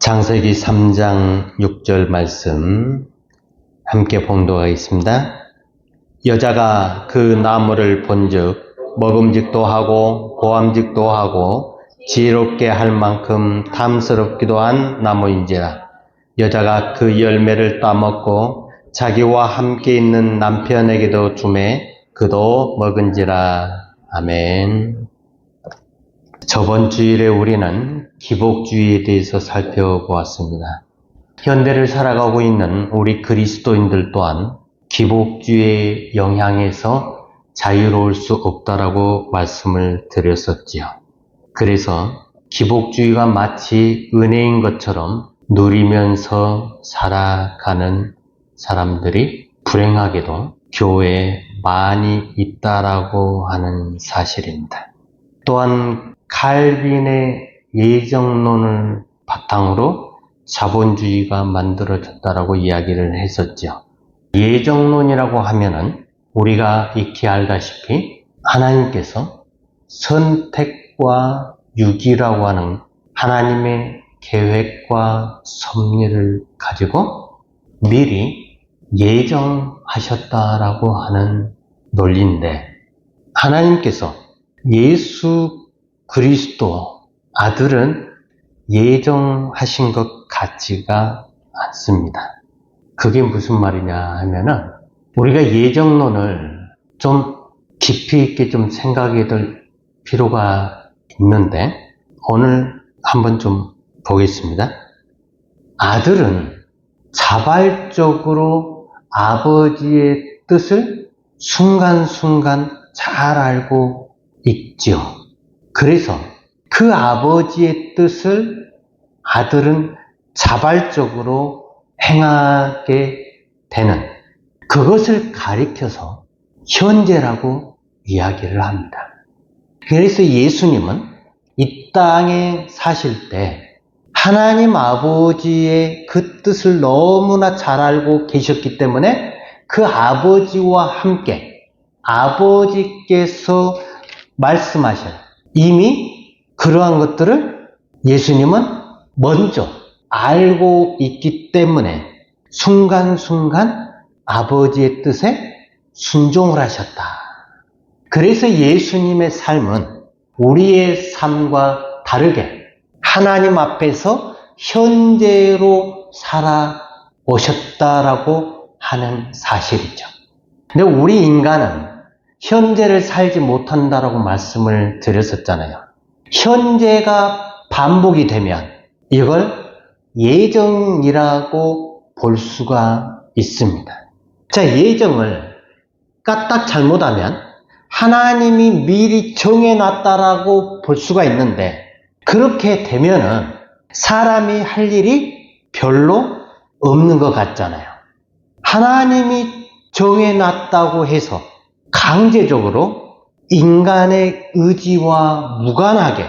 창세기 3장 6절 말씀 함께 봉독하겠습니다. 여자가 그 나무를 본즉 먹음직도 하고 보암직도 하고 지혜롭게 할 만큼 탐스럽기도 한 나무인지라. 여자가 그 열매를 따먹고 자기와 함께 있는 남편에게도 주매 그도 먹은지라. 아멘. 저번 주일에 우리는 기복주의에 대해서 살펴보았습니다. 현대를 살아가고 있는 우리 그리스도인들 또한 기복주의의 영향에서 자유로울 수 없다라고 말씀을 드렸었지요. 그래서 기복주의가 마치 은혜인 것처럼 누리면서 살아가는 사람들이 불행하게도 교회에 많이 있다라고 하는 사실입니다. 또한 칼빈의 예정론을 바탕으로 자본주의가 만들어졌다라고 이야기를 했었죠. 예정론이라고 하면은 우리가 익히 알다시피 하나님께서 선택과 유기라고 하는 하나님의 계획과 섭리를 가지고 미리 예정하셨다라고 하는 논리인데, 하나님께서 예수 그리스도 아들은 예정하신 것 같지가 않습니다. 그게 무슨 말이냐 하면은 우리가 예정론을 좀 깊이 있게 좀 생각해 둘 필요가 있는데, 오늘 한번 좀 보겠습니다. 아들은 자발적으로 아버지의 뜻을 순간순간 잘 알고 있지요. 그래서 그 아버지의 뜻을 아들은 자발적으로 행하게 되는, 그것을 가리켜서 현재라고 이야기를 합니다. 그래서 예수님은 이 땅에 사실 때 하나님 아버지의 그 뜻을 너무나 잘 알고 계셨기 때문에 그 아버지와 함께 아버지께서 말씀하신 이미 그러한 것들을 예수님은 먼저 알고 있기 때문에 순간순간 아버지의 뜻에 순종을 하셨다. 그래서 예수님의 삶은 우리의 삶과 다르게 하나님 앞에서 현재로 살아오셨다라고 하는 사실이죠. 근데 우리 인간은 현재를 살지 못한다라고 말씀을 드렸었잖아요. 현재가 반복이 되면 이걸 예정이라고 볼 수가 있습니다. 자, 예정을 까딱 잘못하면 하나님이 미리 정해놨다라고 볼 수가 있는데, 그렇게 되면은 사람이 할 일이 별로 없는 것 같잖아요. 하나님이 정해놨다고 해서 강제적으로 인간의 의지와 무관하게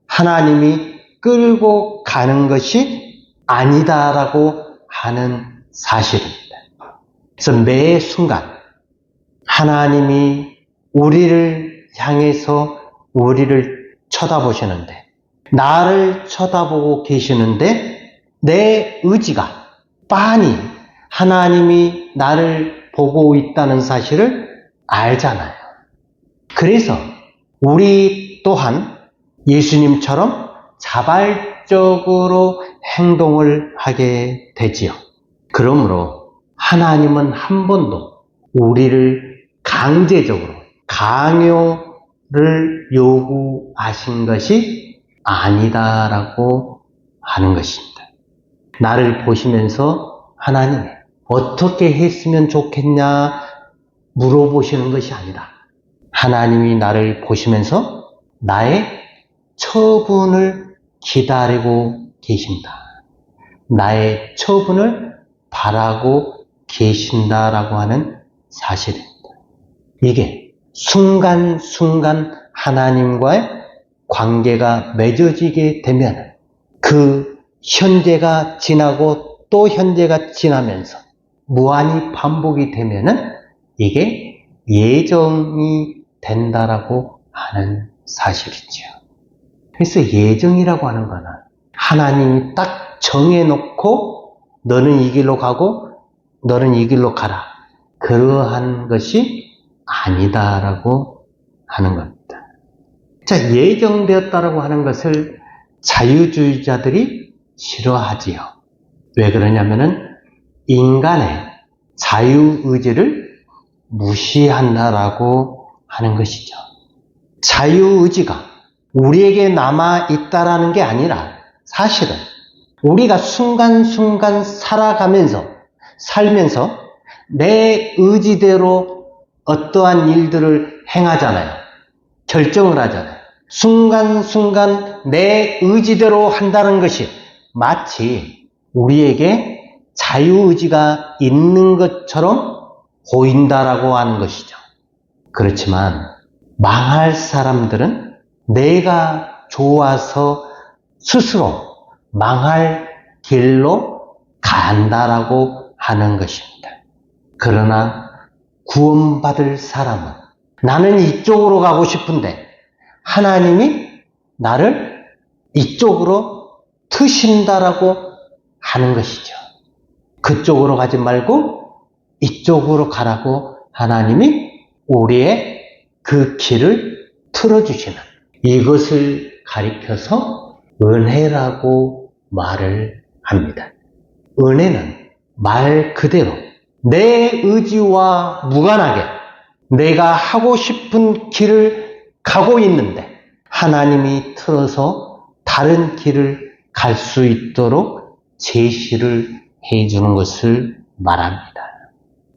하나님이 끌고 가는 것이 아니다라고 하는 사실입니다. 그래서 매 순간 하나님이 우리를 향해서 우리를 쳐다보시는데, 나를 쳐다보고 계시는데 내 의지가 빤히 하나님이 나를 보고 있다는 사실을 알잖아요. 그래서 우리 또한 예수님처럼 자발적으로 행동을 하게 되지요. 그러므로 하나님은 한 번도 우리를 강제적으로 강요를 요구하신 것이 아니다라고 하는 것입니다. 나를 보시면서 하나님 어떻게 했으면 좋겠냐 물어보시는 것이 아니라 하나님이 나를 보시면서 나의 처분을 기다리고 계신다. 나의 처분을 바라고 계신다라고 하는 사실입니다. 이게 순간순간 하나님과의 관계가 맺어지게 되면 그 현재가 지나고 또 현재가 지나면서 무한히 반복이 되면은 이게 예정이 된다라고 하는 사실이죠. 그래서 예정이라고 하는 거는 하나님이 딱 정해놓고 너는 이 길로 가고 너는 이 길로 가라. 그러한 것이 아니다라고 하는 겁니다. 자, 예정되었다라고 하는 것을 자유주의자들이 싫어하지요. 왜 그러냐면은 인간의 자유의지를 무시한다라고 하는 것이죠. 자유의지가 우리에게 남아있다라는 게 아니라 사실은 우리가 순간순간 살면서 내 의지대로 어떠한 일들을 행하잖아요. 결정을 하잖아요. 순간순간 내 의지대로 한다는 것이 마치 우리에게 자유의지가 있는 것처럼 보인다라고 하는 것이죠. 그렇지만 망할 사람들은 내가 좋아서 스스로 망할 길로 간다라고 하는 것입니다. 그러나 구원받을 사람은 나는 이쪽으로 가고 싶은데 하나님이 나를 이쪽으로 트신다라고 하는 것이죠. 그쪽으로 가지 말고 이쪽으로 가라고 하나님이 우리의 그 길을 틀어주시는 이것을 가리켜서 은혜라고 말을 합니다. 은혜는 말 그대로 내 의지와 무관하게 내가 하고 싶은 길을 가고 있는데 하나님이 틀어서 다른 길을 갈 수 있도록 제시를 해주는 것을 말합니다.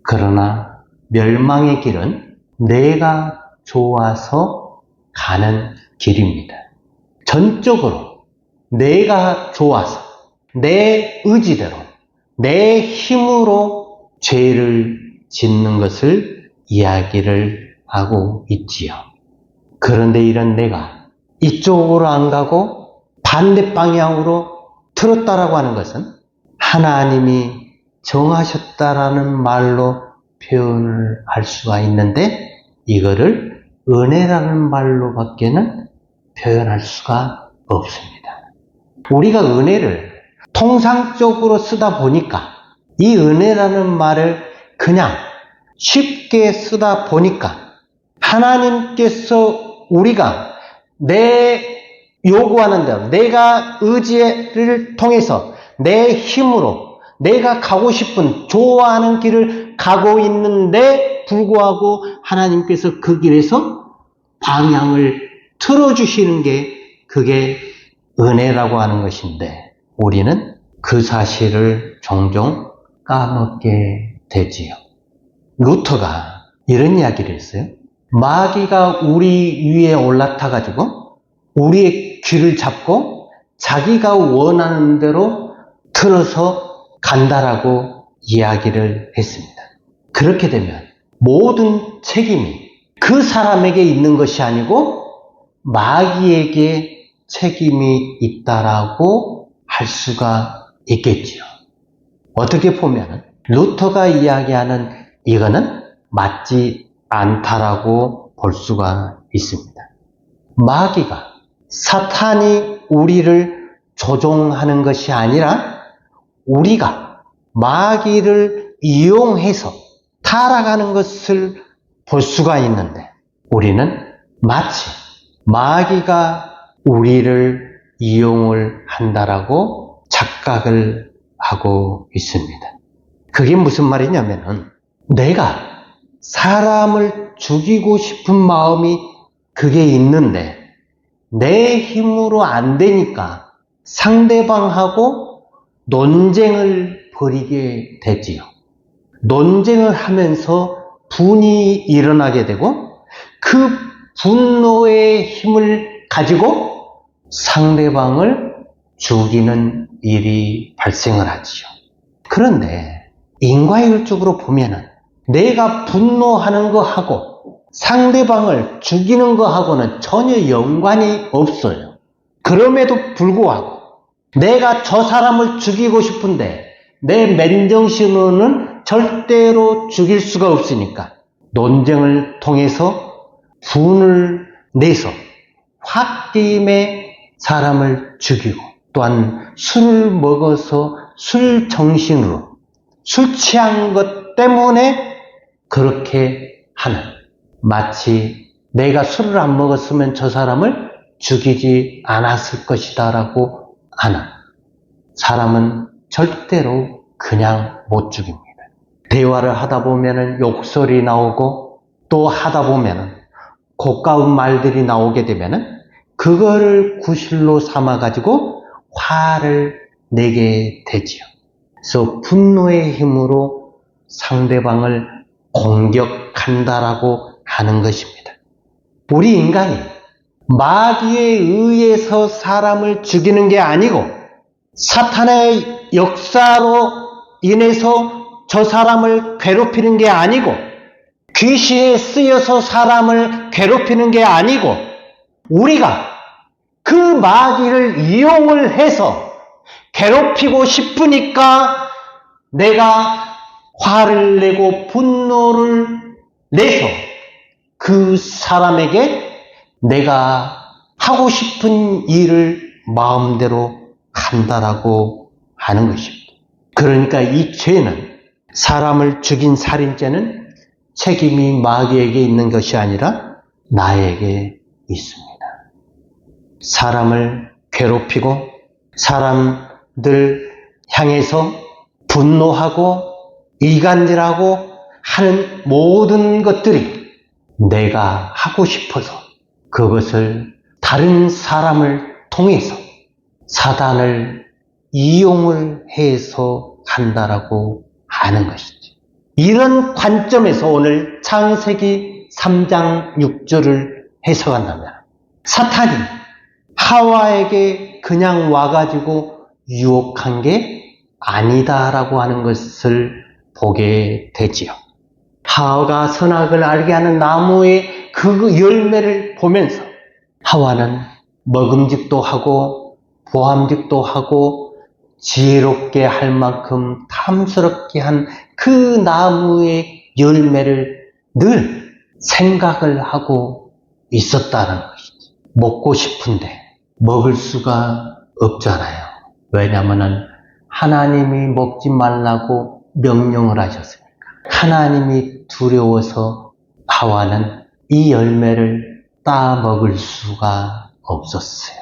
그러나 멸망의 길은 내가 좋아서 가는 길입니다. 전적으로 내가 좋아서 내 의지대로 내 힘으로 죄를 짓는 것을 이야기를 하고 있지요. 그런데 이런 내가 이쪽으로 안 가고 반대 방향으로 틀었다라고 하는 것은 하나님이 정하셨다라는 말로 표현을 할 수가 있는데 이거를 은혜라는 말로 밖에는 표현할 수가 없습니다. 우리가 은혜를 통상적으로 쓰다 보니까 이 은혜라는 말을 그냥 쉽게 쓰다 보니까 하나님께서 우리가 내 요구하는 대로 내가 의지를 통해서 내 힘으로 내가 가고 싶은 좋아하는 길을 가고 있는데 불구하고 하나님께서 그 길에서 방향을 틀어주시는 게 그게 은혜라고 하는 것인데 우리는 그 사실을 종종 까먹게 되지요. 루터가 이런 이야기를 했어요. 마귀가 우리 위에 올라타가지고 우리의 귀를 잡고 자기가 원하는 대로 틀어서 간다라고 이야기를 했습니다. 그렇게 되면 모든 책임이 그 사람에게 있는 것이 아니고 마귀에게 책임이 있다라고 할 수가 있겠지요. 어떻게 보면 루터가 이야기하는 이거는 맞지 않다라고 볼 수가 있습니다. 마귀가 사탄이 우리를 조종하는 것이 아니라 우리가 마귀를 이용해서 타락하는 것을 볼 수가 있는데 우리는 마치 마귀가 우리를 이용을 한다라고 착각을 하고 있습니다. 그게 무슨 말이냐면은 내가 사람을 죽이고 싶은 마음이 그게 있는데 내 힘으로 안 되니까 상대방하고 논쟁을 벌이게 되지요. 논쟁을 하면서 분이 일어나게 되고 그 분노의 힘을 가지고 상대방을 죽이는 일이 발생을 하지요. 그런데 인과율적으로 보면은 내가 분노하는 거하고 상대방을 죽이는 거하고는 전혀 연관이 없어요. 그럼에도 불구하고 내가 저 사람을 죽이고 싶은데 내 맨정신으로는 절대로 죽일 수가 없으니까 논쟁을 통해서 분을 내서 홧김에 사람을 죽이고 또한 술을 먹어서 술 정신으로 술 취한 것 때문에 그렇게 하는, 마치 내가 술을 안 먹었으면 저 사람을 죽이지 않았을 것이다 라고 하는, 사람은 절대로 그냥 못 죽입니다. 대화를 하다 보면은 욕설이 나오고 또 하다 보면은 고가운 말들이 나오게 되면은 그거를 구실로 삼아가지고 화를 내게 되지요. 그래서 분노의 힘으로 상대방을 공격한다라고 하는 것입니다. 우리 인간이 마귀에 의해서 사람을 죽이는 게 아니고 사탄의 역사로 인해서 저 사람을 괴롭히는 게 아니고 귀신에 쓰여서 사람을 괴롭히는 게 아니고 우리가 그 마귀를 이용을 해서 괴롭히고 싶으니까 내가 화를 내고 분노를 내서 그 사람에게 내가 하고 싶은 일을 마음대로 한다라고 하는 것입니다. 그러니까 이 죄는, 사람을 죽인 살인죄는 책임이 마귀에게 있는 것이 아니라 나에게 있습니다. 사람을 괴롭히고 사람들 향해서 분노하고 이간질하고 하는 모든 것들이 내가 하고 싶어서 그것을 다른 사람을 통해서 사단을 이용을 해서 한다라고 하는 것이죠. 이런 관점에서 오늘 창세기 3장 6절을 해석한다면 사탄이 하와에게 그냥 와가지고 유혹한 게 아니다라고 하는 것을 보게 되지요. 하와가 선악을 알게 하는 나무의 그 열매를 보면서 하와는 먹음직도 하고 보암직도 하고 지혜롭게 할 만큼 탐스럽게 한 그 나무의 열매를 늘 생각을 하고 있었다는 것이지. 먹고 싶은데 먹을 수가 없잖아요. 왜냐하면 하나님이 먹지 말라고 명령을 하셨으니까. 하나님이 두려워서 하와는 이 열매를 따 먹을 수가 없었어요.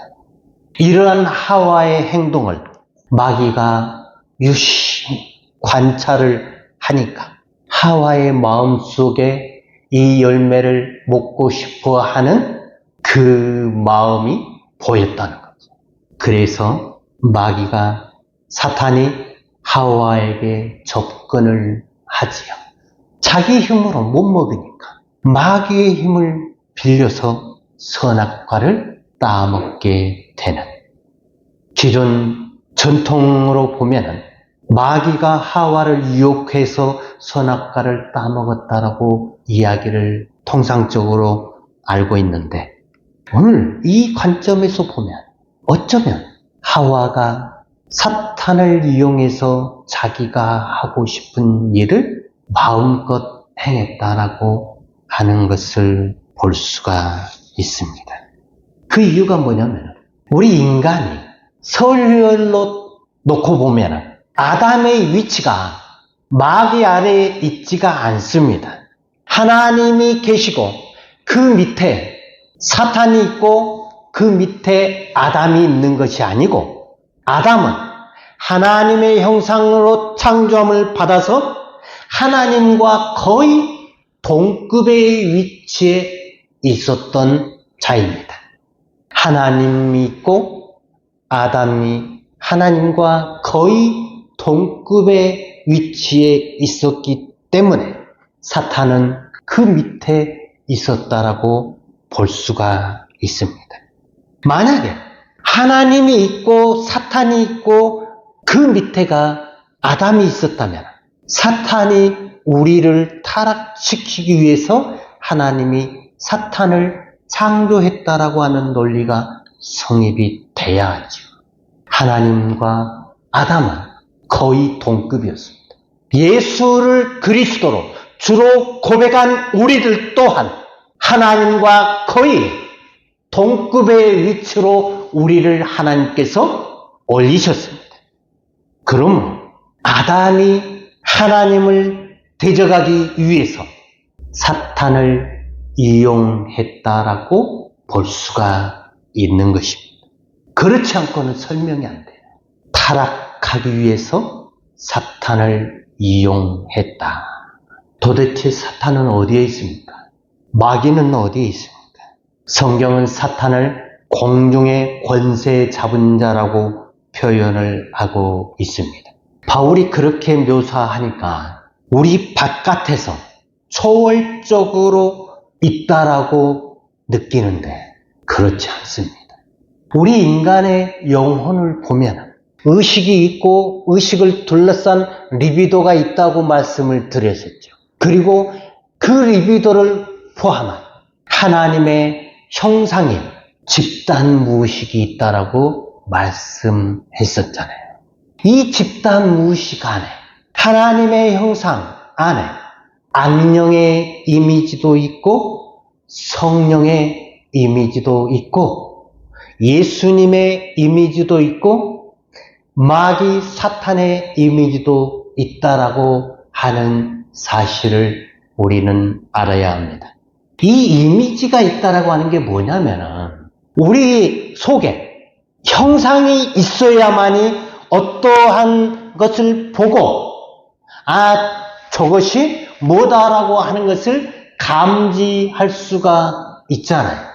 이러한 하와의 행동을 마귀가 유심히 관찰을 하니까 하와의 마음속에 이 열매를 먹고 싶어 하는 그 마음이 보였다는 거죠. 그래서 마귀가, 사탄이 하와에게 접근을 하지요. 자기 힘으로 못 먹으니까 마귀의 힘을 빌려서 선악과를 따먹게 되는, 기존 전통으로 보면은 마귀가 하와를 유혹해서 선악과를 따먹었다라고 이야기를 통상적으로 알고 있는데, 오늘 이 관점에서 보면 어쩌면 하와가 사탄을 이용해서 자기가 하고 싶은 일을 마음껏 행했다라고 하는 것을 볼 수가 있습니다. 그 이유가 뭐냐면 우리 인간이 서열로 놓고 보면 아담의 위치가 마귀 아래에 있지가 않습니다. 하나님이 계시고 그 밑에 사탄이 있고 그 밑에 아담이 있는 것이 아니고, 아담은 하나님의 형상으로 창조함을 받아서 하나님과 거의 동급의 위치에 있었던 자입니다. 하나님이 있고 아담이 하나님과 거의 동급의 위치에 있었기 때문에 사탄은 그 밑에 있었다라고 볼 수가 있습니다. 만약에 하나님이 있고 사탄이 있고 그 밑에가 아담이 있었다면 사탄이 우리를 타락시키기 위해서 하나님이 사탄을 창조했다라고 하는 논리가 성립이 돼야 하죠. 하나님과 아담은 거의 동급이었습니다. 예수를 그리스도로 주로 고백한 우리들 또한 하나님과 거의 동급의 위치로 우리를 하나님께서 올리셨습니다. 그러므로 아담이 하나님을 대적하기 위해서 사탄을 이용했다라고 볼 수가 있는 것입니다. 그렇지 않고는 설명이 안 돼요. 타락하기 위해서 사탄을 이용했다. 도대체 사탄은 어디에 있습니까? 마귀는 어디에 있습니까? 성경은 사탄을 공중의 권세 잡은 자라고 표현을 하고 있습니다. 바울이 그렇게 묘사하니까 우리 바깥에서 초월적으로 있다라고 느끼는데 그렇지 않습니다. 우리 인간의 영혼을 보면 의식이 있고 의식을 둘러싼 리비도가 있다고 말씀을 드렸었죠. 그리고 그 리비도를 포함한 하나님의 형상인 집단 무의식이 있다라고 말씀했었잖아요. 이 집단 무의식 안에 하나님의 형상 안에 악령의 이미지도 있고 성령의 이미지도 있고 예수님의 이미지도 있고 마귀 사탄의 이미지도 있다라고 하는 사실을 우리는 알아야 합니다. 이 이미지가 있다라고 하는 게 뭐냐면은 우리 속에 형상이 있어야만이 어떠한 것을 보고 저것이 뭐다라고 하는 것을 감지할 수가 있잖아요.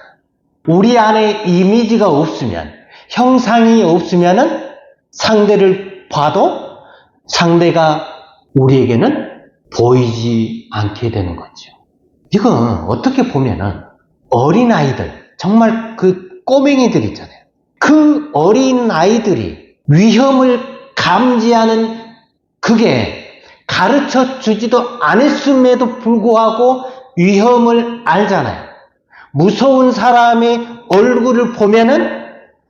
우리 안에 이미지가 없으면, 형상이 없으면은 상대를 봐도 상대가 우리에게는 보이지 않게 되는 거죠. 이건 어떻게 보면은 어린아이들, 정말 그 꼬맹이들 있잖아요. 그 어린아이들이 위험을 감지하는 그게 가르쳐 주지도 않았음에도 불구하고 위험을 알잖아요. 무서운 사람의 얼굴을 보면은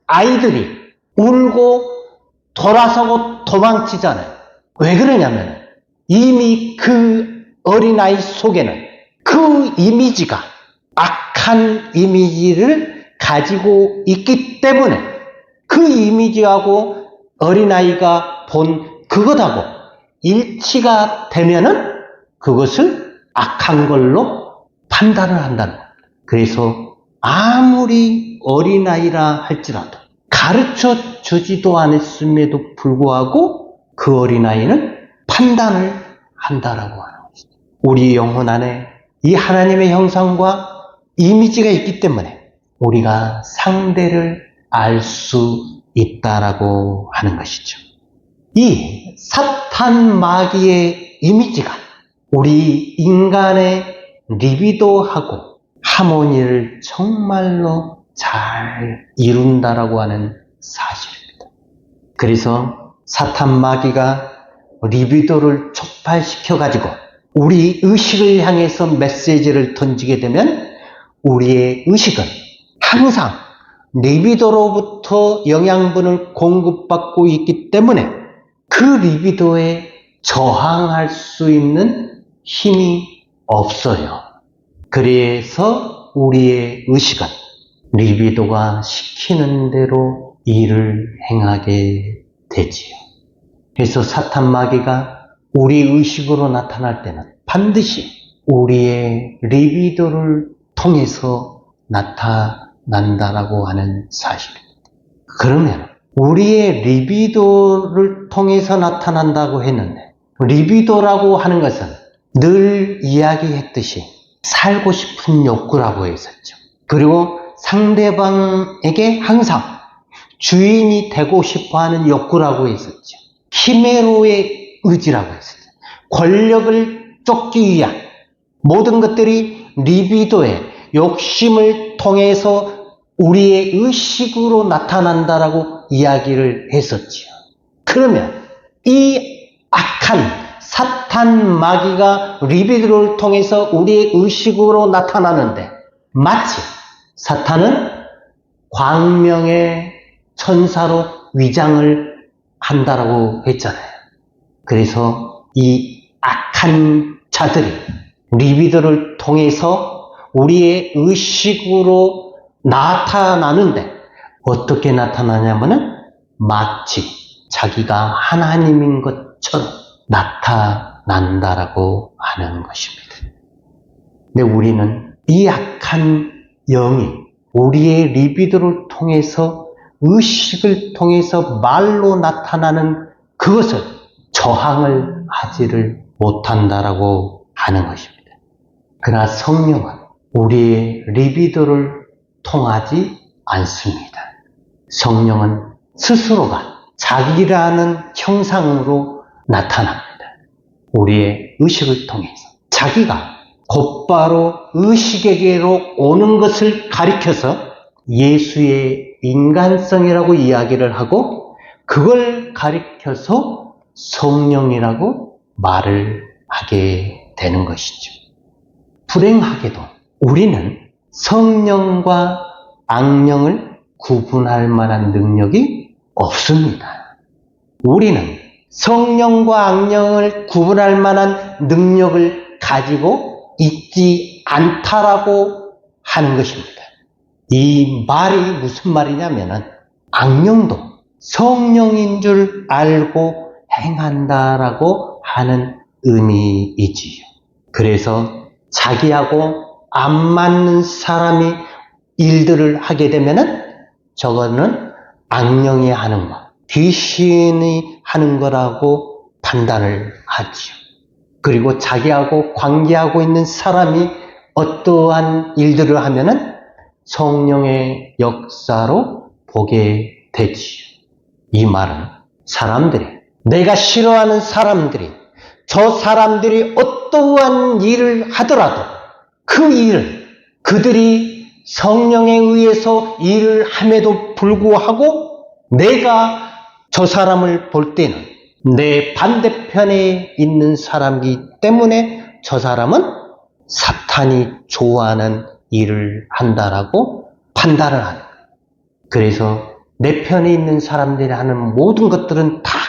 아이들이 울고 돌아서고 도망치잖아요. 왜 그러냐면 이미 그 어린아이 속에는 그 이미지가 악한 이미지를 가지고 있기 때문에 그 이미지하고 어린아이가 본 그것하고 일치가 되면은 그것을 악한 걸로 판단을 한다는 겁니다. 그래서 아무리 어린아이라 할지라도 가르쳐 주지도 않았음에도 불구하고 그 어린아이는 판단을 한다라고 하는 것이죠. 우리 영혼 안에 이 하나님의 형상과 이미지가 있기 때문에 우리가 상대를 알 수 있다라고 하는 것이죠. 이 사탄 마귀의 이미지가 우리 인간의 리비도하고 하모니를 정말로 잘 이룬다라고 하는 사실입니다. 그래서 사탄 마귀가 리비도를 촉발시켜가지고 우리 의식을 향해서 메시지를 던지게 되면 우리의 의식은 항상 리비도로부터 영양분을 공급받고 있기 때문에 그 리비도에 저항할 수 있는 힘이 없어요. 그래서 우리의 의식은 리비도가 시키는 대로 일을 행하게 되지요. 그래서 사탄 마귀가 우리 의식으로 나타날 때는 반드시 우리의 리비도를 통해서 나타난다라고 하는 사실입니다. 그러면 우리의 리비도를 통해서 나타난다고 했는데 리비도라고 하는 것은 늘 이야기했듯이 살고 싶은 욕구라고 했었죠. 그리고 상대방에게 항상 주인이 되고 싶어하는 욕구라고 했었죠. 히메로의 의지라고 했었죠. 권력을 쫓기 위한 모든 것들이 리비도의 욕심을 통해서 우리의 의식으로 나타난다라고 이야기를 했었지요. 그러면 이 악한 사탄 마귀가 리비도를 통해서 우리의 의식으로 나타나는데 마치 사탄은 광명의 천사로 위장을 한다라고 했잖아요. 그래서 이 악한 자들이 리비도를 통해서 우리의 의식으로 나타나는데 어떻게 나타나냐면은 마치 자기가 하나님인 것처럼 나타난다라고 하는 것입니다. 근데 우리는 이 악한 영이 우리의 리비도를 통해서, 의식을 통해서 말로 나타나는 그것을 저항을 하지를 못한다라고 하는 것입니다. 그러나 성령은 우리의 리비도를 통하지 않습니다. 성령은 스스로가 자기라는 형상으로 나타납니다. 우리의 의식을 통해서 자기가 곧바로 의식에게로 오는 것을 가리켜서 예수의 인간성이라고 이야기를 하고, 그걸 가리켜서 성령이라고 말을 하게 되는 것이죠. 불행하게도 우리는 성령과 악령을 구분할 만한 능력이 없습니다. 우리는 성령과 악령을 구분할 만한 능력을 가지고 있지 않다라고 하는 것입니다. 이 말이 무슨 말이냐면은, 악령도 성령인 줄 알고 행한다라고 하는 의미이지요. 그래서 자기하고 안 맞는 사람이 일들을 하게 되면은 저거는 악령이 하는 것, 귀신이 하는 거라고 판단을 하지요. 그리고 자기하고 관계하고 있는 사람이 어떠한 일들을 하면은 성령의 역사로 보게 되지요. 이 말은 사람들이, 내가 싫어하는 사람들이, 저 사람들이 어떠한 일을 하더라도 그 일을 그들이 성령에 의해서 일을 함에도 불구하고 내가 저 사람을 볼 때는 내 반대편에 있는 사람이기 때문에 저 사람은 사탄이 좋아하는 일을 한다라고 판단을 하는 거예요. 그래서 내 편에 있는 사람들이 하는 모든 것들은 다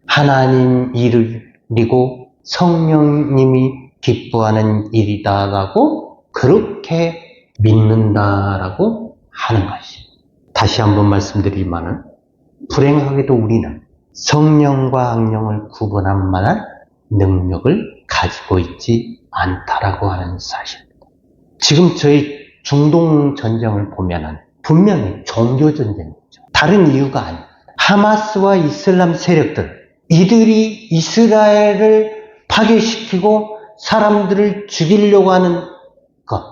하나님 일이고 성령님이 기뻐하는 일이다라고 그렇게 믿는다라고 하는 것이에요. 다시 한번 말씀드리지만은, 불행하게도 우리는 성령과 악령을 구분할 만한 능력을 가지고 있지 않다라고 하는 사실입니다. 지금 저희 중동 전쟁을 보면은 분명히 종교 전쟁이죠. 다른 이유가 아닙니다. 하마스와 이슬람 세력들, 이들이 이스라엘을 파괴시키고 사람들을 죽이려고 하는 것,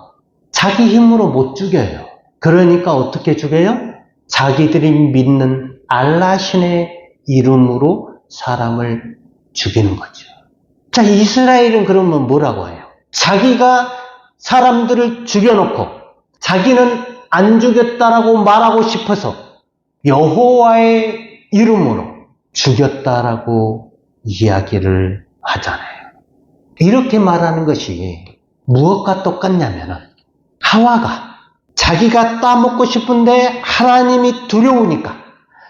자기 힘으로 못 죽여요. 그러니까 어떻게 죽여요? 자기들이 믿는 알라신의 이름으로 사람을 죽이는 거죠. 자, 이스라엘은 그러면 뭐라고 해요? 자기가 사람들을 죽여놓고 자기는 안 죽였다라고 말하고 싶어서 여호와의 이름으로 죽였다라고 이야기를 하잖아요. 이렇게 말하는 것이 무엇과 똑같냐면은, 하와가 자기가 따먹고 싶은데 하나님이 두려우니까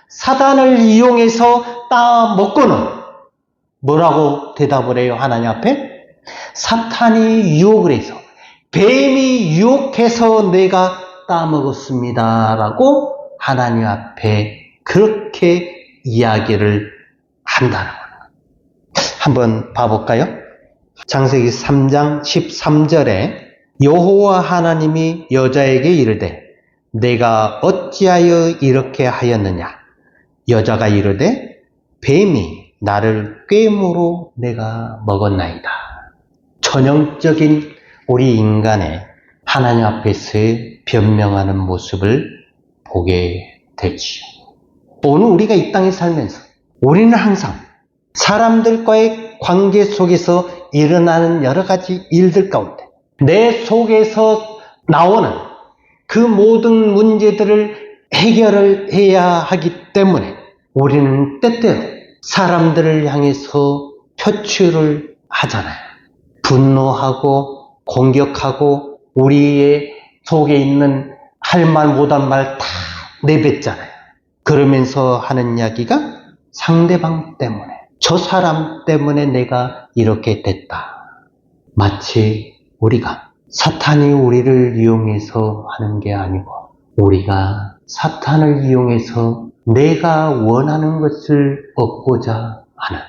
사단을 이용해서 따먹고는 뭐라고 대답을 해요? 하나님 앞에? 사탄이 유혹을 해서, 뱀이 유혹해서 내가 따먹었습니다 라고 하나님 앞에 그렇게 이야기를 한다는 거예요. 한번 봐볼까요? 창세기 3장 13절에 여호와 하나님이 여자에게 이르되 내가 어찌하여 이렇게 하였느냐? 여자가 이르되 뱀이 나를 꾀므로 내가 먹었나이다. 전형적인 우리 인간의 하나님 앞에서의 변명하는 모습을 보게 되지요. 오늘 우리가 이 땅에 살면서 우리는 항상 사람들과의 관계 속에서 일어나는 여러 가지 일들 가운데 내 속에서 나오는 그 모든 문제들을 해결을 해야 하기 때문에 우리는 때때로 사람들을 향해서 표출을 하잖아요. 분노하고 공격하고 우리의 속에 있는 할 말 못한 말 다 내뱉잖아요. 그러면서 하는 이야기가 상대방 때문에, 저 사람 때문에 내가 이렇게 됐다. 마치 우리가 사탄이 우리를 이용해서 하는 게 아니고 우리가 사탄을 이용해서 내가 원하는 것을 얻고자 하는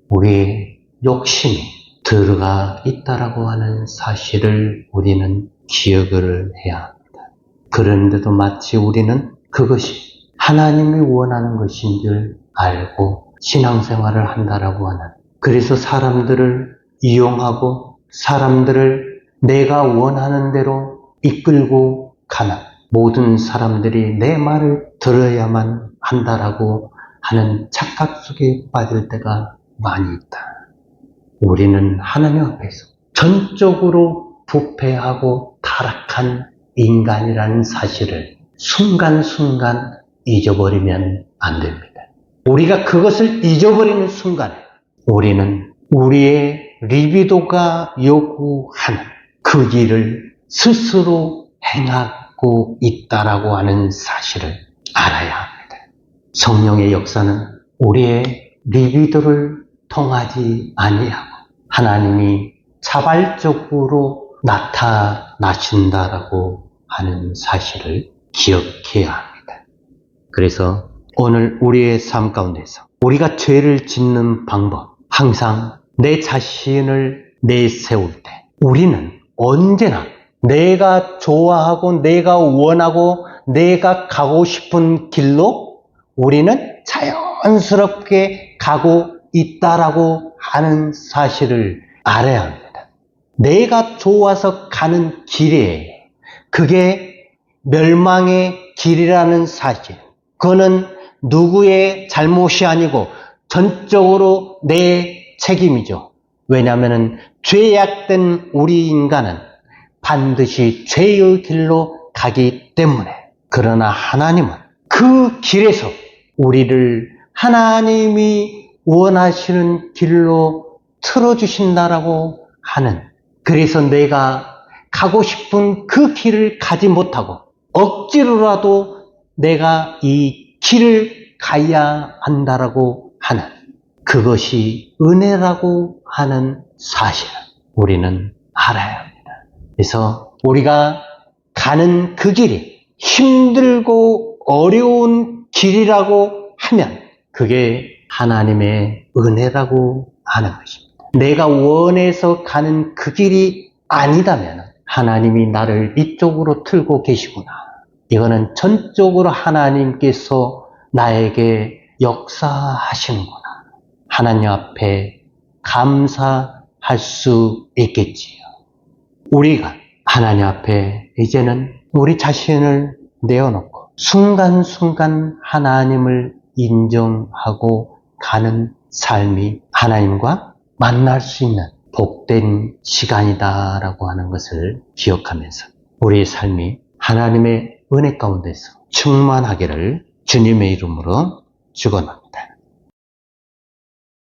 우리의 욕심이 들어가 있다라고 하는 사실을 우리는 기억을 해야 합니다. 그런데도 마치 우리는 그것이 하나님이 원하는 것인 줄 알고 신앙생활을 한다라고 하는, 그래서 사람들을 이용하고 사람들을 내가 원하는 대로 이끌고 가는, 모든 사람들이 내 말을 들어야만 한다라고 하는 착각 속에 빠질 때가 많이 있다. 우리는 하나님 앞에서 전적으로 부패하고 타락한 인간이라는 사실을 순간순간 잊어버리면 안 됩니다. 우리가 그것을 잊어버리는 순간에 우리는 우리의 리비도가 요구하는 그 길을 스스로 행하고 있다라고 하는 사실을 알아야 합니다. 성령의 역사는 우리의 리비도를 통하지 아니하고 하나님이 자발적으로 나타나신다라고 하는 사실을 기억해야 합니다. 그래서 오늘 우리의 삶 가운데서 우리가 죄를 짓는 방법, 항상 내 자신을 내세울 때 우리는 언제나 내가 좋아하고 내가 원하고 내가 가고 싶은 길로 우리는 자연스럽게 가고 있다라고 하는 사실을 알아야 합니다. 내가 좋아서 가는 길에 그게 멸망의 길이라는 사실, 그거는 누구의 잘못이 아니고 전적으로 내 책임이죠. 왜냐하면 죄악된 우리 인간은 반드시 죄의 길로 가기 때문에. 그러나 하나님은 그 길에서 우리를 하나님이 원하시는 길로 틀어주신다라고 하는, 그래서 내가 가고 싶은 그 길을 가지 못하고 억지로라도 내가 이 길을 가야 한다라고 하는 그것이 은혜라고 하는 사실을 우리는 알아야 합니다. 그래서 우리가 가는 그 길이 힘들고 어려운 길이라고 하면 그게 하나님의 은혜라고 하는 것입니다. 내가 원해서 가는 그 길이 아니다면 하나님이 나를 이쪽으로 틀고 계시구나. 이거는 전적으로 하나님께서 나에게 역사하시는구나. 하나님 앞에 감사할 수 있겠지요. 우리가 하나님 앞에 이제는 우리 자신을 내어놓고 순간순간 하나님을 인정하고 가는 삶이 하나님과 만날 수 있는 복된 시간이다라고 하는 것을 기억하면서 우리의 삶이 하나님의 은혜 가운데서 충만하기를 주님의 이름으로 축원합니다.